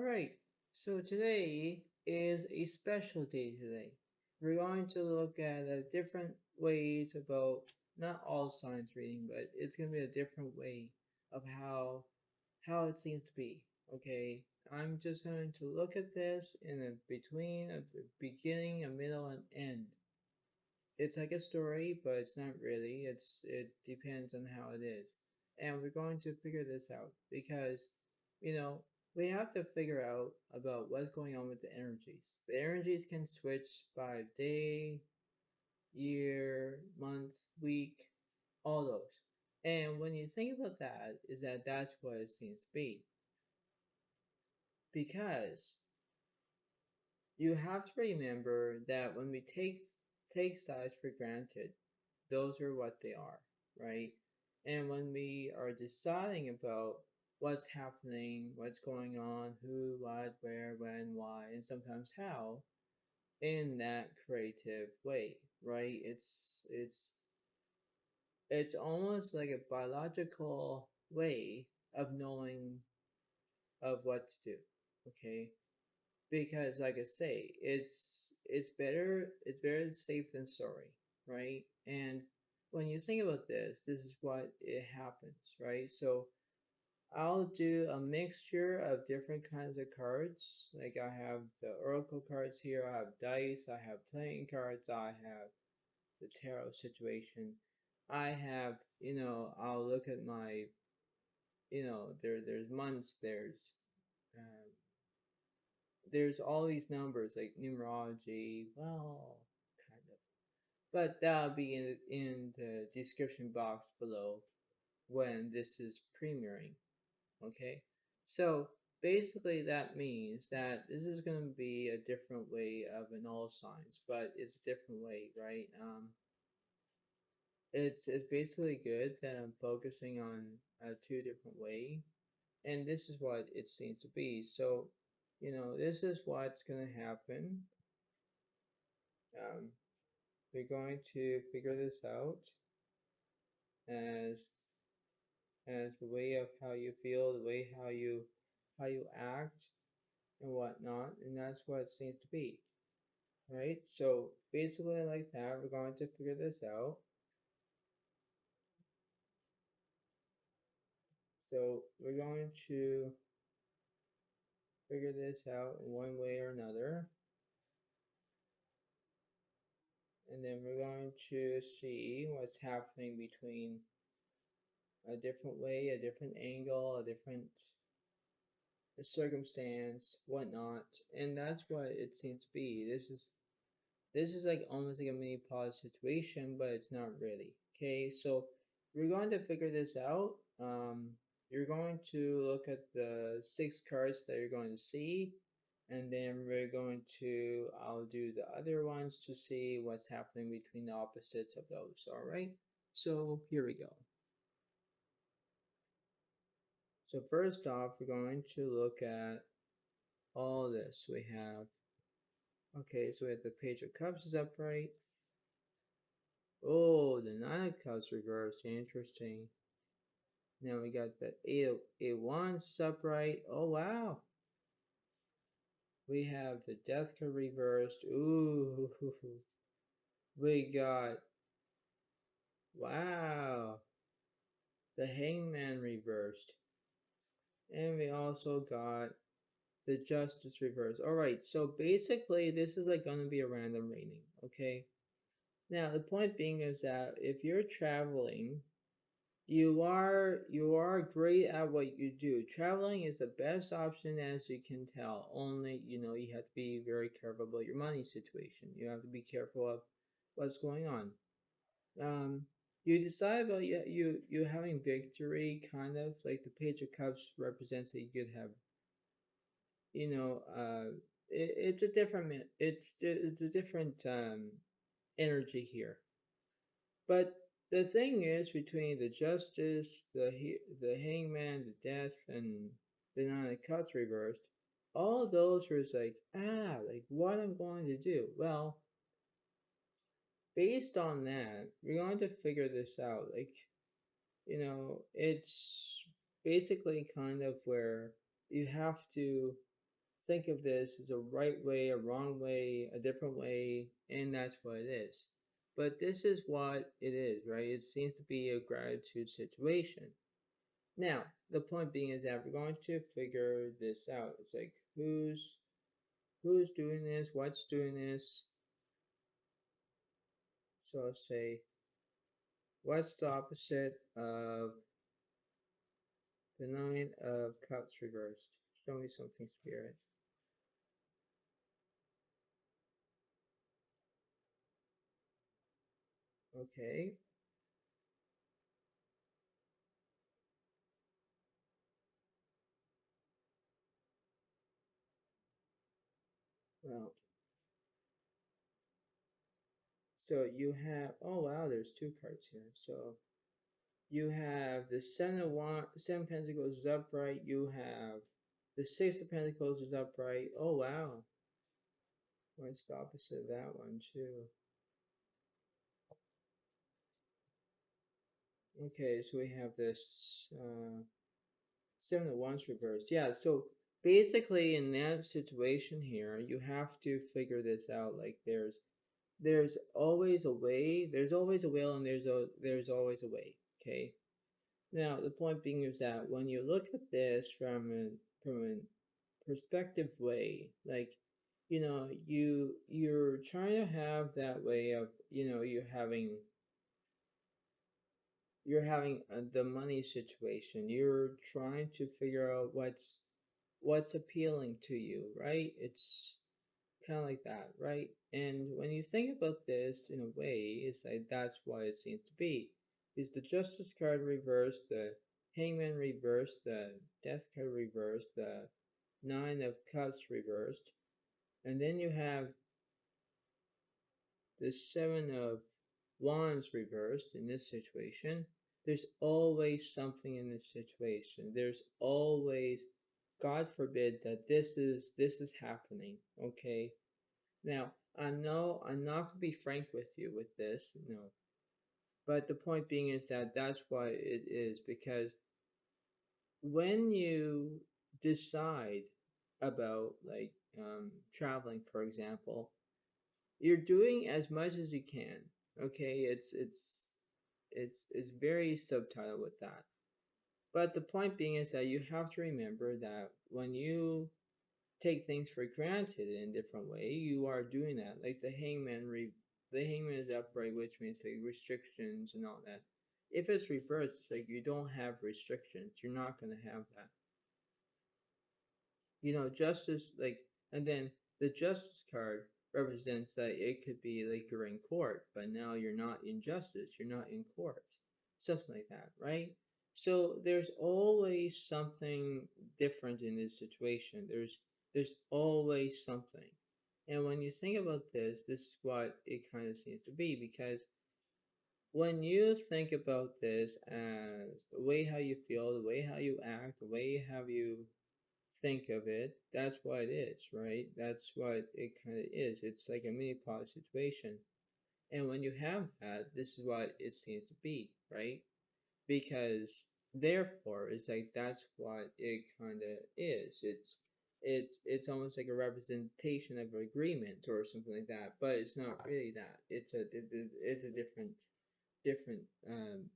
right, so today is a special day today. We're going to look at different ways about not all signs reading, but it's going to be a different way of how it seems to be. Okay, I'm just going to look at this in a between a beginning, a middle, and end. It's like a story, but it's not really. It depends on how it is. And we're going to figure this out because, you know, we have to figure out about what's going on with the energies. The energies can switch by day, year, month, week, all those. And when you think about that, is that that's what it seems to be. Because you have to remember that when we take sides for granted, those are what they are, right? And when we are deciding about what's happening, what's going on, who, what, where, when, why, and sometimes how, in that creative way, right? It's almost like a biological way of knowing of what to do, okay? Because like I say, it's better safe than sorry, right? And when you think about this, this is what it happens, right? So I'll do a mixture of different kinds of cards. Like I have the oracle cards here, I have dice, I have playing cards, I have the tarot situation. I have, I'll look at my, there's months, um, there's all these numbers like numerology, well, kind of. But that'll be in the description box below when this is premiering, okay? So basically that means that this is going to be a different way of an all signs, but it's a different way, right? It's basically good that I'm focusing on two different way, and this is what it seems to be. So, this is what's going to happen. Um, we're going to figure this out as the way of how you feel, the way how you act and whatnot, and that's what it seems to be, right? So basically like that, we're going to figure this out. So we're going to figure this out in one way or another, and then we're going to see what's happening between a different way, a different angle, a different circumstance, whatnot, and that's what it seems to be. This is like almost like a mini pause situation, but it's not really. Okay, so we're going to figure this out. You're going to look at the 6 cards that you're going to see, and then I'll do the other ones to see what's happening between the opposites of those. All right, so here we go. So first off, we're going to look at all this. Okay, so we have the Page of Cups is upright. Oh, the Nine of Cups reversed. Interesting. Now we got the Eight of Wands upright. Oh, wow. We have the Death card reversed. Ooh. We got, wow, the Hangman reversed. And we also got the Justice reversed. Alright, so basically this is like going to be a random reading, okay? Now the point being is that if you're traveling, you are great at what you do. Traveling is the best option as you can tell. Only, you have to be very careful about your money situation. You have to be careful of what's going on. You decide about you having victory, kind of like the Page of Cups represents that you could have, you know, uh, it's a different it's a different energy here. But the thing is, between the Justice, the Hangman, the Death, and the Nine of Cups reversed, all of those were like, like what I'm going to do. Well, based on that, we're going to figure this out. Like, it's basically kind of where you have to think of this as a right way, a wrong way, a different way, and that's what it is. But this is what it is, right? It seems to be a gratitude situation. Now, the point being is that we're going to figure this out. It's like who's doing this, what's doing this. So I'll say, what's the opposite of the Nine of Cups reversed? Show me something, Spirit. Okay, well, so you have, oh wow, there's two cards here. So you have the Seven of Pentacles is upright. You have the Six of Pentacles is upright. Oh wow, what's the opposite of that one too? Okay, so we have this Seven of Wands reversed. Yeah, so basically in that situation here, you have to figure this out. Like there's always a way, there's always a will, and there's always a way. Okay. Now the point being is that when you look at this from a perspective way, like you're trying to have that way of you're having the money situation. You're trying to figure out what's appealing to you, right? It's kind of like that, right? And when you think about this in a way, it's like that's what it seems to be. Is the Justice card reversed, the Hangman reversed, the Death card reversed, the Nine of Cups reversed, and then you have the Seven of Wands reversed in this situation. There's always something in this situation. There's always, God forbid that this is happening. Okay. Now I know I'm not gonna be frank with you with this, but the point being is that that's what it is, because when you decide about like traveling, for example, you're doing as much as you can. Okay, it's very subtle with that. But the point being is that you have to remember that when you take things for granted in a different way, you are doing that. Like the hangman is upright, which means like restrictions and all that. If it's reversed, it's like you don't have restrictions. You're not gonna have that. Justice, like, and then the justice card represents that it could be like you're in court, but now you're not in justice, you're not in court, something like that, right? So there's always something different in this situation. There's always something. And when you think about this is what it kind of seems to be, because when you think about this as the way how you feel, the way how you act, the way how you think of it, that's what it is, right? That's what it kind of is. It's like a mini pod situation. And when you have that, this is what it seems to be, right? Because therefore, it's like that's what it kind of is. It's almost like a representation of an agreement or something like that, but it's not really that. It's a different um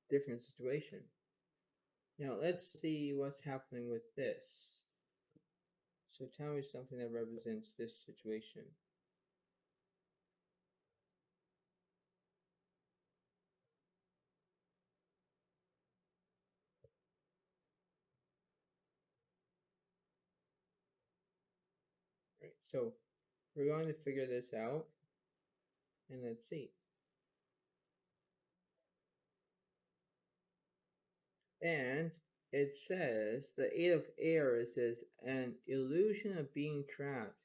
different situation. Now let's see what's happening with this. So tell me something that represents this situation. Right. So we're going to figure this out, and let's see. And it says the Eight of Air, it says an illusion of being trapped,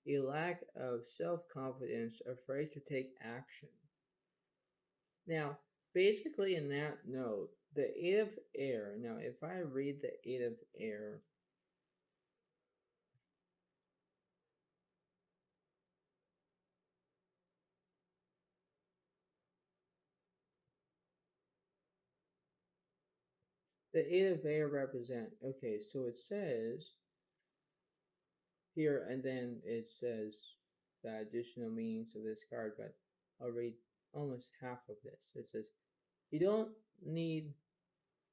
a lack of self-confidence, afraid to take action. Now, basically in that note, the Eight of Air, now if I read the Eight of Air, the Eight of Air represent, okay, so it says here, and then it says the additional meanings of this card, but I'll read almost half of this. It says, you don't need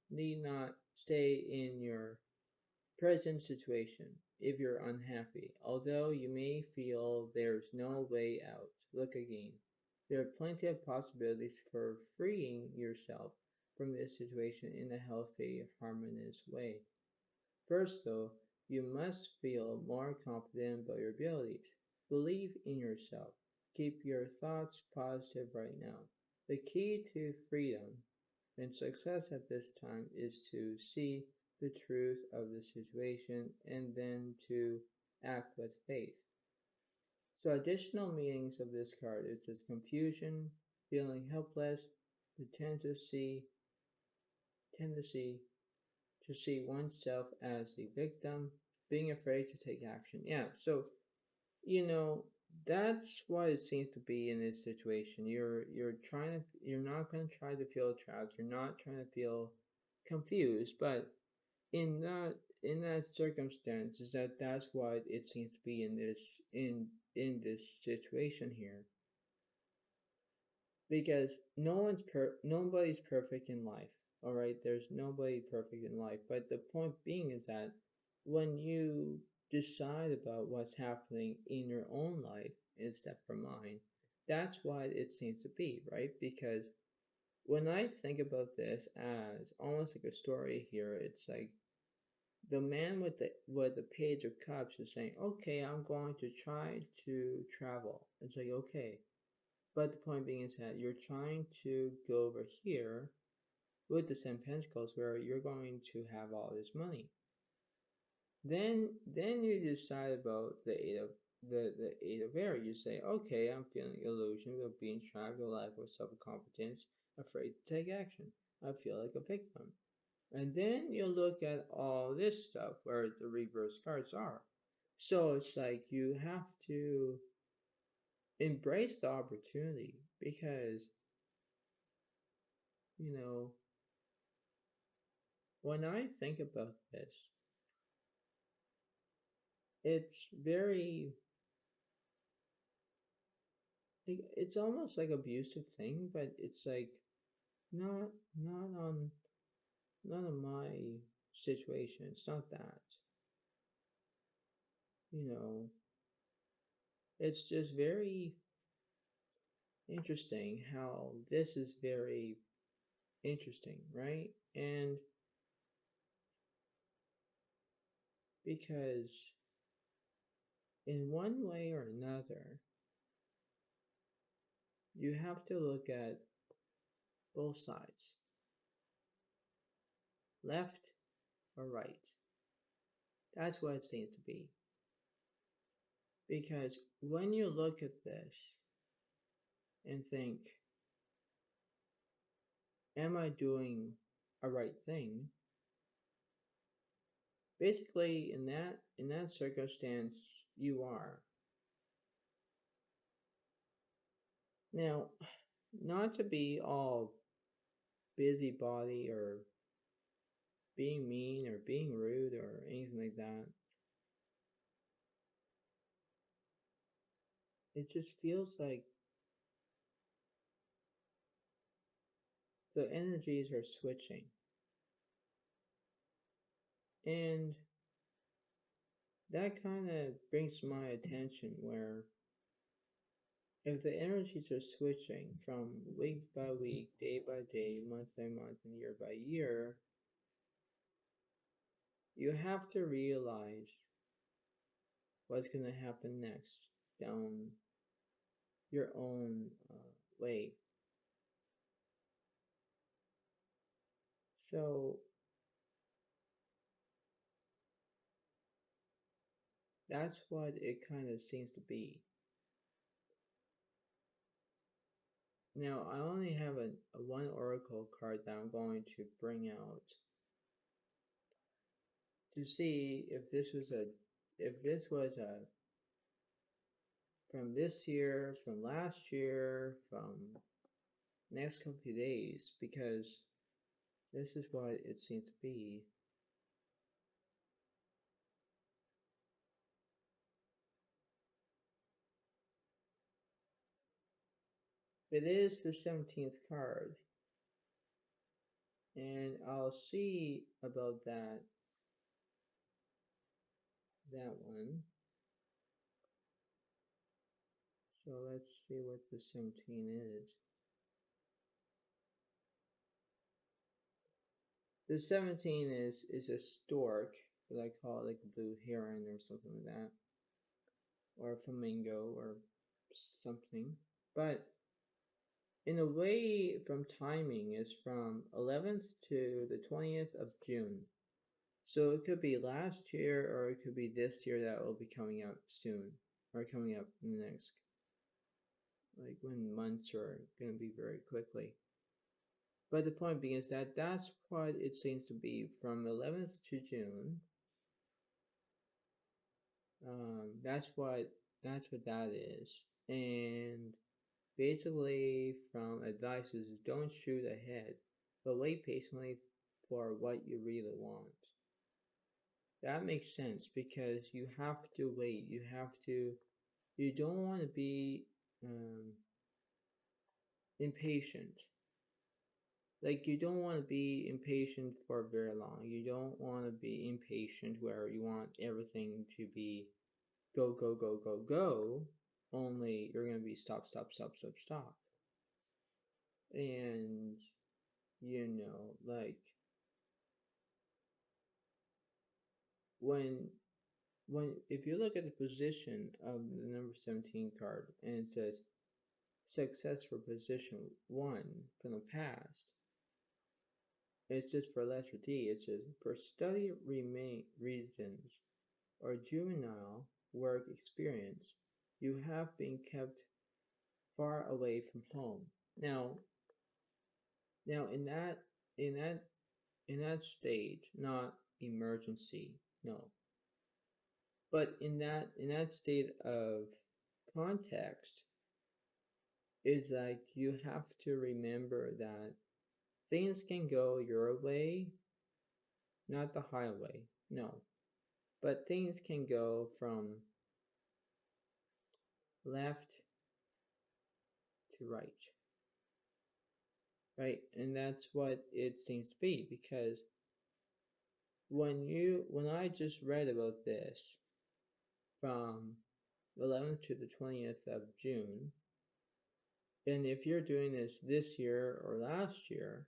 need not stay in your present situation if you're unhappy. Although you may feel there's no way out, look again. There are plenty of possibilities for freeing yourself from this situation in a healthy, harmonious way. First, though, you must feel more confident about your abilities. Believe in yourself. Keep your thoughts positive right now. The key to freedom and success at this time is to see the truth of the situation and then to act with faith. So additional meanings of this card, it says confusion, feeling helpless, the tendency to see oneself as a victim, being afraid to take action. Yeah, so you know that's what it seems to be in this situation. You're not gonna try to feel trapped. You're not trying to feel confused, but in that circumstance, is that's what it seems to be in this situation here, because nobody's perfect in life. All right, there's nobody perfect in life, but the point being is that when you decide about what's happening in your own life instead from mine, that's what it seems to be, right? Because when I think about this as almost like a story here, it's like the man with the page of cups is saying, okay, I'm going to try to travel. It's like, okay, but the point being is that you're trying to go over here with the Ten Pentacles where you're going to have all this money. Then you decide about the eight of air. You say, okay, I'm feeling illusion of being trapped, a lack of self-confidence, afraid to take action. I feel like a victim. And then you look at all this stuff where the reverse cards are. So it's like you have to embrace the opportunity because, you know, when I think about this, it's very, it's almost like abusive thing, but it's like not, not on, not on my situation. It's not that, you know, it's just very interesting how this is very interesting, right? And because in one way or another, you have to look at both sides, left or right. That's what it seems to be. Because when you look at this and think, am I doing a right thing? Basically, in that circumstance, you are. Now, not to be all busybody or being mean or being rude or anything like that. It just feels like the energies are switching. And that kind of brings my attention where if the energies are switching from week by week, day by day, month by month, and year by year, you have to realize what's going to happen next down your own way. So that's what it kind of seems to be. Now, I only have a one oracle card that I'm going to bring out to see if this was a from this year, from last year, from next couple of days, because this is what it seems to be. It is the 17th card, and I'll see about that one. So let's see what the 17 is. The 17 is a stork, but I call it like a blue heron or something like that, or a flamingo or something. But in a way, from timing, is from 11th to the 20th of June. So it could be last year or it could be this year that will be coming out soon, or coming up in the next, like when months are going to be very quickly. But the point being is that that's what it seems to be from 11th to June. That's what that is. And basically, from advices is don't shoot ahead, but wait patiently for what you really want. That makes sense because you have to wait. You don't want to be impatient. Like, you don't want to be impatient for very long. You don't want to be impatient where you want everything to be go, go, go, go, go. Only you're going to be stop, stop, stop, stop, stop. And, like, when if you look at the position of the number 17 card and it says success for position 1 from the past, it's just for letter D. It says for study reasons or juvenile work experience, you have been kept far away from home. Now in that state, not emergency, no, but in that state of context, is like you have to remember that things can go your way, not the highway, no, but things can go from left to right? And that's what it seems to be because when I just read about this from 11th to the 20th of June, and if you're doing this year or last year,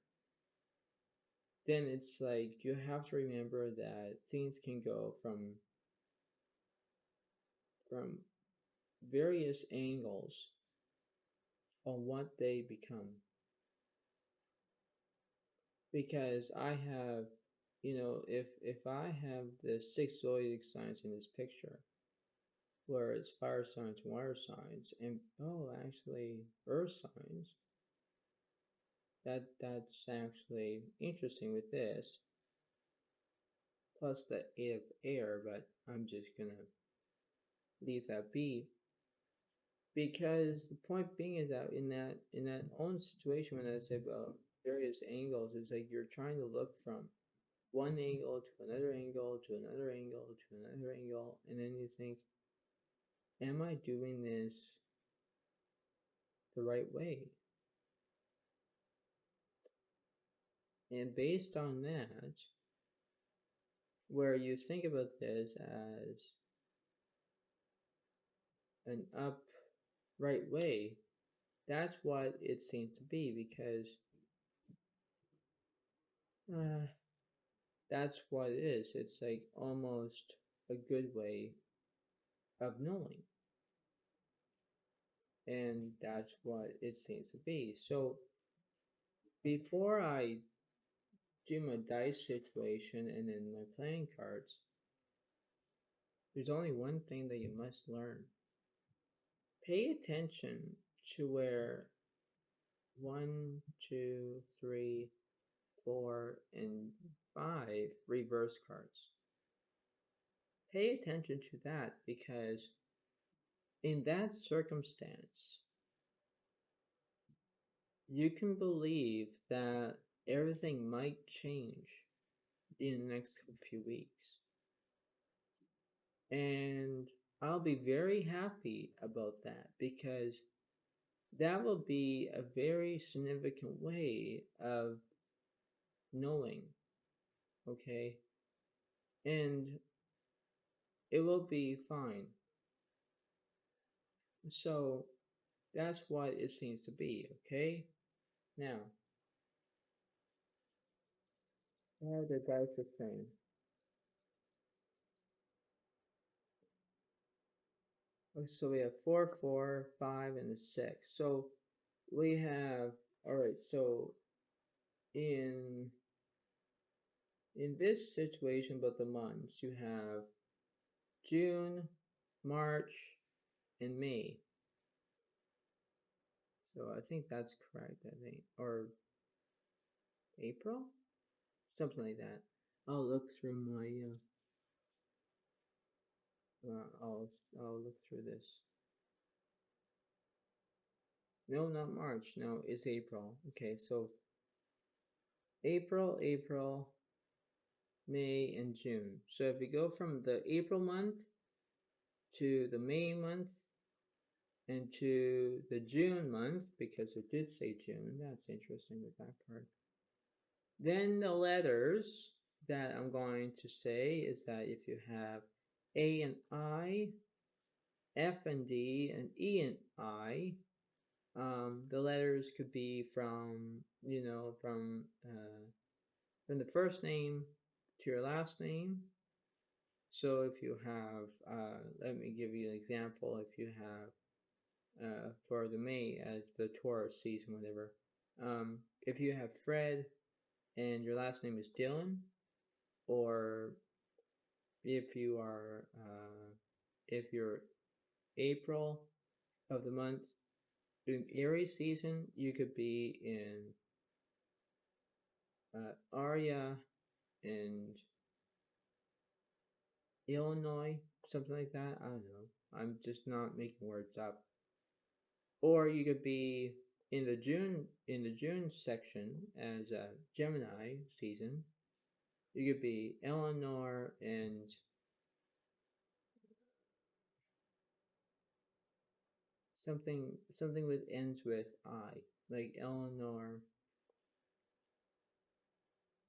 then it's like you have to remember that things can go from various angles on what they become. Because I have, if I have the 6 zodiac signs in this picture, where it's fire signs and water signs, and actually earth signs, that's actually interesting with this, plus the 8 of air, but I'm just gonna leave that be. Because the point being is that in that own situation, when I say about various angles, it's like you're trying to look from one angle to another angle to another angle to another angle, and then you think, am I doing this the right way? And based on that, where you think about this as an upright way, that's what it seems to be because that's what it is. It's like almost a good way of knowing. And that's what it seems to be. So before I do my dice situation and then my playing cards, there's only one thing that you must learn. Pay attention to where 1, 2, 3, 4, and 5 reverse cards. Pay attention to that because in that circumstance, you can believe that everything might change in the next few weeks. And I'll be very happy about that because that will be a very significant way of knowing, okay? And it will be fine. So that's what it seems to be, okay? Now, what the guys are saying. So we have 4, 4, 5, and a 6. So we have, all right, so in this situation about the months, you have June, March, and May. So I think that's correct, I think. Or April? Something like that. I'll look through my, I'll look through this. No, not March. No, it's April. Okay, so April, May, and June. So if we go from the April month to the May month and to the June month, because it did say June, that's interesting with that part. Then the letters that I'm going to say is that if you have A and I, F and D, and E and I, the letters could be from, from the first name to your last name. So if you have, let me give you an example. If you have, for the May as the Taurus season, whatever, if you have Fred and your last name is Dylan, or if you are, if you're April of the month in Aries season, you could be in Aria and Illinois, something like that. I don't know. I'm just not making words up. Or you could be in the June section as a Gemini season. You could be Eleanor and something with ends with I, like Eleanor,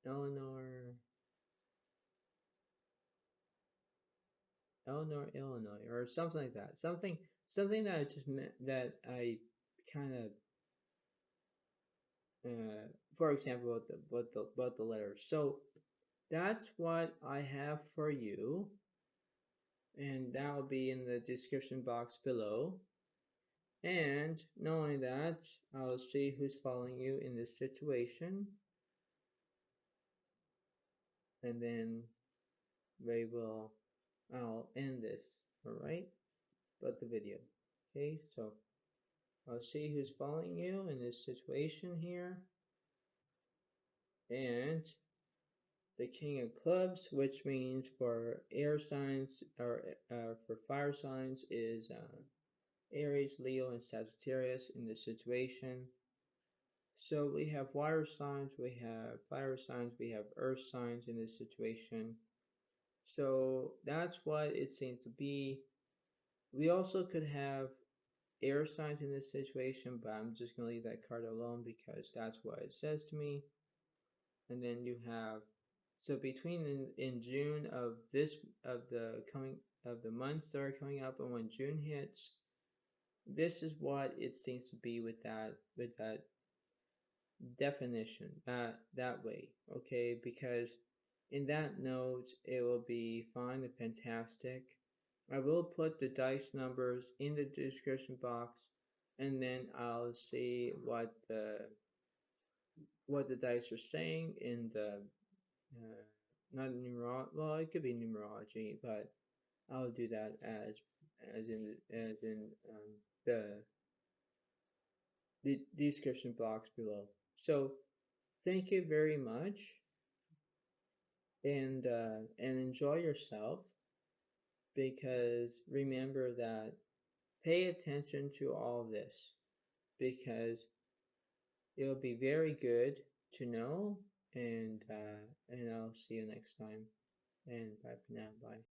Eleanor, Illinois, or something like that. Something that I just meant that I kind of for example, about the letters. So that's what I have for you, and that will be in the description box below. And knowing that, I'll see who's following you in this situation, and then I'll end this, all right? But the video, okay? So I'll see who's following you in this situation here, and the King of Clubs, which means for air signs or for fire signs, is Aries, Leo, and Sagittarius in this situation. So we have water signs, we have fire signs, we have earth signs in this situation. So that's what it seems to be. We also could have air signs in this situation, but I'm just going to leave that card alone because that's what it says to me. And then you have, so between in June of the months that are coming up, and when June hits, this is what it seems to be with that definition that way, okay? Because in that note, it will be fine and fantastic. I will put the dice numbers in the description box, and then I'll see what the dice are saying in the not numerology. Well, it could be numerology, but I'll do that as in the description box below. So thank you very much, and enjoy yourself, because remember that pay attention to all this, because it'll be very good to know, and I'll see you next time, and bye for now. Bye.